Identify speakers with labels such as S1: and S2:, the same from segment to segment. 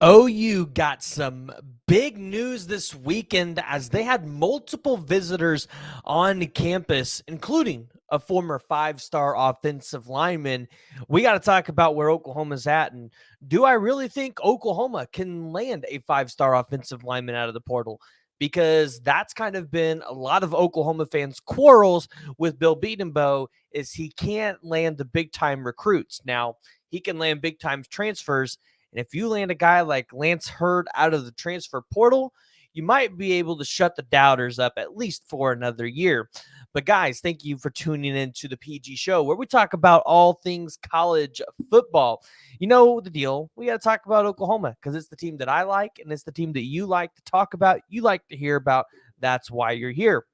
S1: OU got some big news this weekend as they had multiple visitors on campus, including a former five-star offensive lineman. We got to talk about where Oklahoma's at, and do I really think Oklahoma can land a five-star offensive lineman out of the portal? Because that's kind of been a lot of Oklahoma fans' quarrels with Bill Bedenbaugh is he can't land the big-time recruits. Now, he can land big-time transfers, and if you land a guy like Lance Hurd out of the transfer portal, you might be able to shut the doubters up at least for another year. But guys, thank you for tuning in to the PG show where we talk about all things college football. You know the deal. We got to talk about Oklahoma because it's the team that I like and it's the team that you like to talk about, you like to hear about. That's why you're here.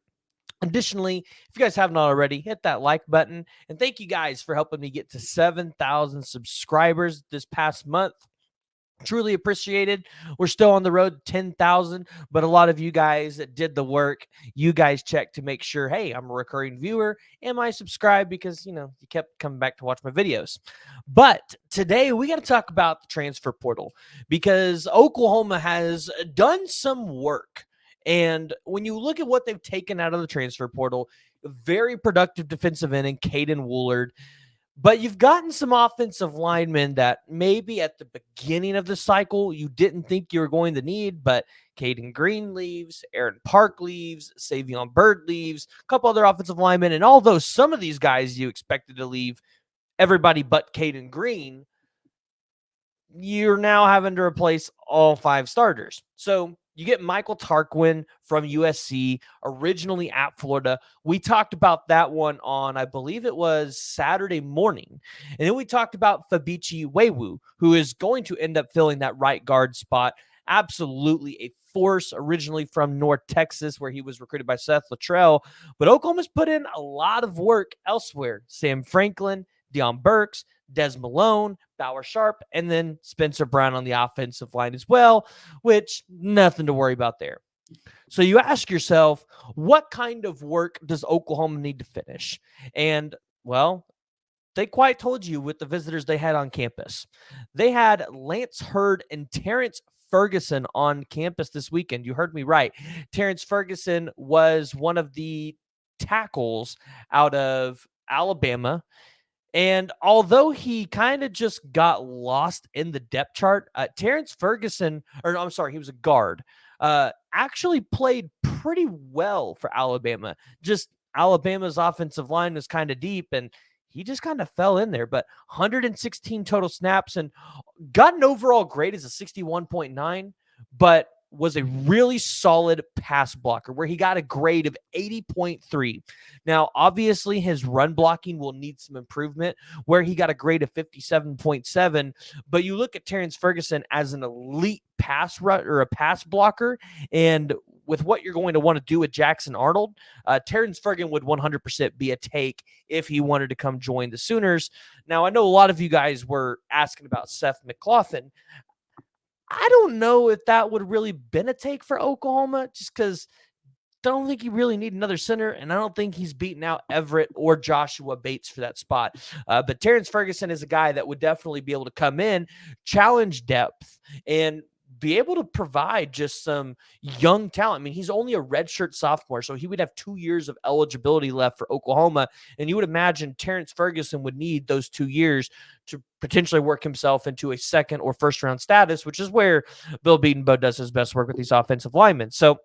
S1: Additionally, if you guys haven't already, hit that like button. And thank you guys for helping me get to 7,000 subscribers this past month. Truly appreciated. We're still on the road to 10,000, but a lot of you guys that did the work, you guys checked to make sure, hey, I'm a recurring viewer. Am I subscribed? Because, you kept coming back to watch my videos. But today we got to talk about the transfer portal because Oklahoma has done some work. And when you look at what they've taken out of the transfer portal, very productive defensive end in Caden Woolard. But you've gotten some offensive linemen that maybe at the beginning of the cycle you didn't think you were going to need, but Caden Green leaves, Aaron Park leaves, Savion Bird leaves, a couple other offensive linemen, and although some of these guys you expected to leave, everybody but Caden Green, you're now having to replace all five starters. So you get Michael Tarquin from USC, originally at Florida. We talked about that one on, I believe it was Saturday morning. And then we talked about Fabichi Wewu, who is going to end up filling that right guard spot. Absolutely a force, originally from North Texas, where he was recruited by Seth Luttrell. But Oklahoma's put in a lot of work elsewhere. Sam Franklin, Deion Burks, Des Malone, Bauer Sharp, and then Spencer Brown on the offensive line as well, which nothing to worry about there. So you ask yourself, what kind of work does Oklahoma need to finish? And, well, they quite told you with the visitors they had on campus. They had Lance Hurd and Terence Ferguson on campus this weekend. You heard me right. Terence Ferguson was one of the tackles out of Alabama. And although he kind of just got lost in the depth chart, Terence Ferguson, or no, I'm sorry, he was a guard, actually played pretty well for Alabama. Just Alabama's offensive line was kind of deep, and he just kind of fell in there. But 116 total snaps and got an overall grade as a 61.9, but was a really solid pass blocker where he got a grade of 80.3. Now, obviously, his run blocking will need some improvement where he got a grade of 57.7. But you look at Terence Ferguson as an elite pass run or a pass blocker, and with what you're going to want to do with Jackson Arnold, Terence Ferguson would 100% be a take if he wanted to come join the Sooners. Now, I know a lot of you guys were asking about Seth McLaughlin. I don't know if that would really been a take for Oklahoma just because I don't think you really need another center, and I don't think he's beaten out Everett or Joshua Bates for that spot. But Terence Ferguson is a guy that would definitely be able to come in, challenge depth, and be able to provide just some young talent. I mean, he's only a redshirt sophomore, so he would have 2 years of eligibility left for Oklahoma. And you would imagine Terence Ferguson would need those 2 years to potentially work himself into a second or first round status, which is where Bill Bedenbaugh does his best work with these offensive linemen. So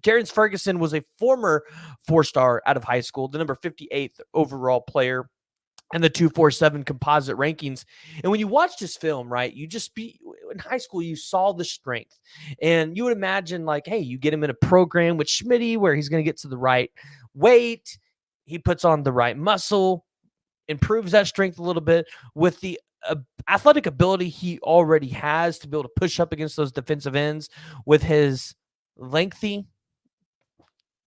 S1: Terence Ferguson was a former four-star out of high school, the number 58th overall player and the 247 composite rankings. And when you watched his film, right, you just be in high school, you saw the strength. And you would imagine, like, hey, you get him in a program with Schmitty where he's going to get to the right weight, he puts on the right muscle, improves that strength a little bit with the athletic ability he already has to be able to push up against those defensive ends with his lengthy.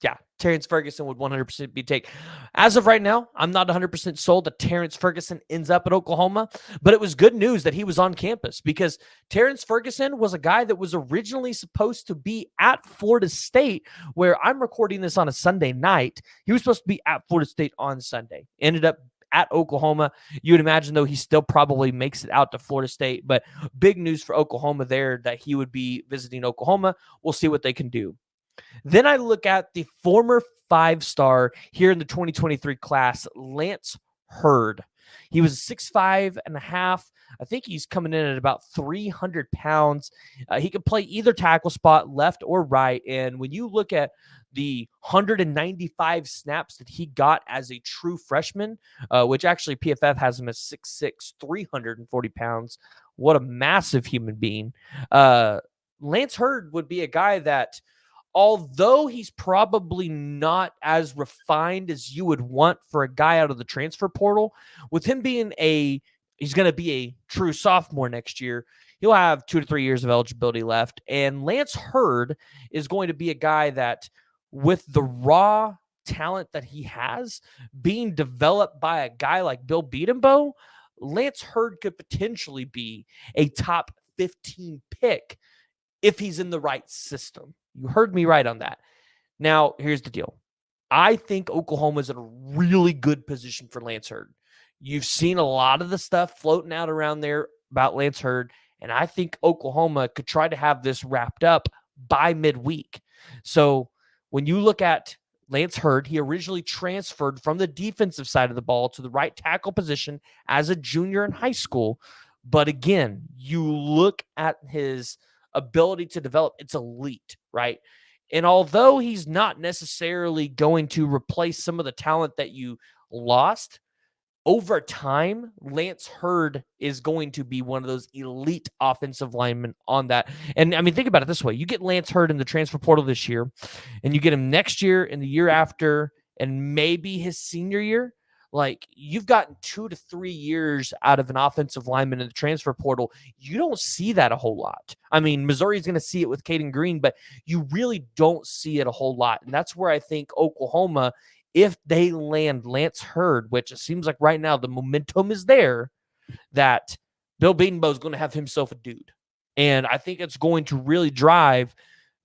S1: Yeah, Terence Ferguson would 100% be take. As of right now, I'm not 100% sold that Terence Ferguson ends up at Oklahoma, but it was good news that he was on campus because Terence Ferguson was a guy that was originally supposed to be at Florida State, where I'm recording this on a Sunday night. He was supposed to be at Florida State on Sunday. Ended up at Oklahoma. You would imagine, though, he still probably makes it out to Florida State. But big news for Oklahoma there that he would be visiting Oklahoma. We'll see what they can do. Then I look at the former 5-star here in the 2023 class, Lance Hurd. He was 6'5" and a half. I think he's coming in at about 300 pounds. He can play either tackle spot, left or right. And when you look at the 195 snaps that he got as a true freshman, which actually PFF has him as 6'6", 340 pounds. What a massive human being. Lance Hurd would be a guy that, although he's probably not as refined as you would want for a guy out of the transfer portal, with him being he's going to be a true sophomore next year, he'll have 2 to 3 years of eligibility left. And Lance Hurd is going to be a guy that, with the raw talent that he has being developed by a guy like Bill Bedenbaugh, Lance Hurd could potentially be a top 15 pick if he's in the right system. You heard me right on that. Now, here's the deal. I think Oklahoma's in a really good position for Lance Hurd. You've seen a lot of the stuff floating out around there about Lance Hurd, and I think Oklahoma could try to have this wrapped up by midweek. So when you look at Lance Hurd, he originally transferred from the defensive side of the ball to the right tackle position as a junior in high school. But again, you look at his ability to develop, it's elite, right? And although he's not necessarily going to replace some of the talent that you lost, over time, Lance Hurd is going to be one of those elite offensive linemen on that. And I mean, think about it this way. You get Lance Hurd in the transfer portal this year, and you get him next year and the year after, and maybe his senior year. Like, you've gotten 2 to 3 years out of an offensive lineman in the transfer portal. You don't see that a whole lot. I mean, Missouri's going to see it with Caden Green, but you really don't see it a whole lot. And that's where I think Oklahoma, if they land Lance Hurd, which it seems like right now the momentum is there, that Bill Bedenbaugh is going to have himself a dude. And I think it's going to really drive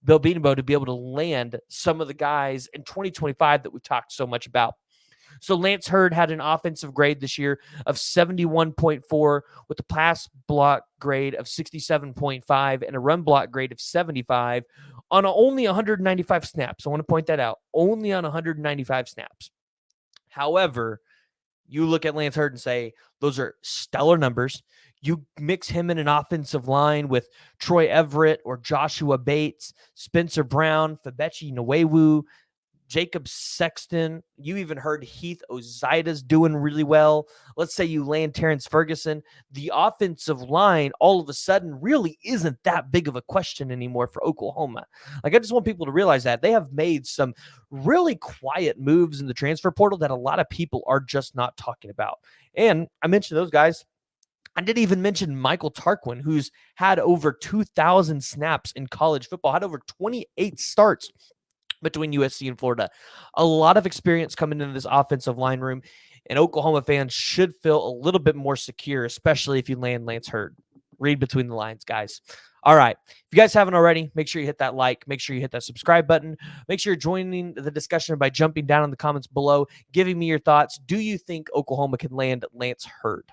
S1: Bill Bedenbaugh to be able to land some of the guys in 2025 that we've talked so much about. So Lance Hurd had an offensive grade this year of 71.4 with a pass block grade of 67.5 and a run block grade of 75 on only 195 snaps. I want to point that out. Only on 195 snaps. However, you look at Lance Hurd and say, those are stellar numbers. You mix him in an offensive line with Troy Everett or Joshua Bates, Spencer Brown, Fabechi Nwewu, Jacob Sexton. You even heard Heath Ozaida's doing really well. Let's say you land Terence Ferguson. The offensive line all of a sudden really isn't that big of a question anymore for Oklahoma. Like, I just want people to realize that they have made some really quiet moves in the transfer portal that a lot of people are just not talking about. And I mentioned those guys. I didn't even mention Michael Tarquin, who's had over 2,000 snaps in college football, had over 28 starts between USC and Florida. A lot of experience coming into this offensive line room, and Oklahoma fans should feel a little bit more secure, especially if you land Lance Hurd. Read between the lines, guys. All right. If you guys haven't already, make sure you hit that like. Make sure you hit that subscribe button. Make sure you're joining the discussion by jumping down in the comments below, giving me your thoughts. Do you think Oklahoma can land Lance Hurd?